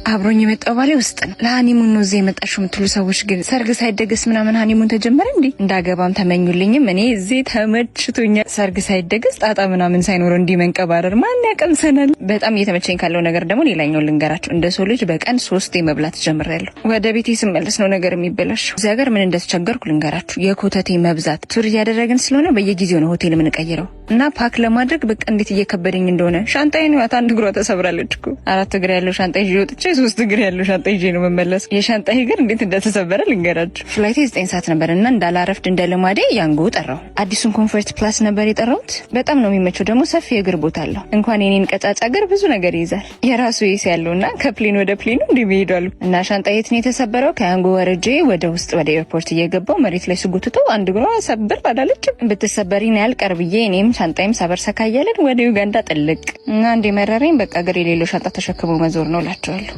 አብሮኝ የመጣው ባሌ ውስጥ ነው። ለሃኒሙን ነው እዚህ የመጣሽው የምትሉ ሰዎች ግን ሰርግ ሳይደገስ ምናምን ሃኒሙን ተጀመረ እንዴ? እንዳገባም ተመኙልኝም እኔ እዚህ ተመችቶኛል። ሰርግ ሳይደገስ ጣጣ ምናምን ሳይኖር እንዲህ መንቀባረር ማን ያቀምሰናል? በጣም እየተመቸኝ ካለው ነገር ደግሞ ሌላኛው ልንገራችሁ። እንደ ሰው ልጅ በቀን 3 መብላት ጀምሬያለሁ። ወደ ቤቴ ስመለስ ነው ነገር የሚበላሽው። እዚህ ሀገር ምን እንደተቸገርኩ ልንገራችሁ። የኮተቴ መብዛት ቱር እያደረግን ስለሆነ በየጊዜው ነው ሆቴል የምንቀይረው እና ፓክ ለማድረግ በቃ እንዴት እየከበደኝ እንደሆነ ሻንጣዬን ያት አንድ እግሯ ተሰብራለች እኮ 4 እግር ያለው ሻንጣ ይዤ ወጥቼ 3 እግር ያለው ሻንጣ ይዤ ነው መመለስ። የሻንጣዬ እግር እንዴት እንደተሰበረ ልንገራችሁ። ፍላይቴ 9 ሰዓት ነበርና እንዳላረፍድ እንደለማዴ ያንጎ ጠራው። አዲሱን ኮምፎርት ፕላስ ነበር የጠራሁት። በጣም ነው የሚመቸው፣ ደግሞ ሰፊ የእግር ቦታ አለው። እንኳን የኔን ቀጫጫ እግር ብዙ ነገር ይይዛል። የራሱ ኤሲ ያለውና ከፕሌን ወደ ፕሌኑ እንደሚሄዳሉ እና ሻንጣዬ የት ነው የተሰበረው? ከያንጎ ወርጄ ወደ ውስጥ ወደ ኤርፖርት እየገባው መሬት ላይ ስጉትተው አንድ እግሯ ሰብር አላለች። ብትሰበሪን ያልቀርብዬ እኔም ሻንጣዬም ሰበር ሰካያለን ወደ ዩጋንዳ ጥልቅ እና እንደ መረረኝ በቃ እግር የሌለው ሻንጣ ተሸክሞ መዞር ነው እላቸዋለሁ።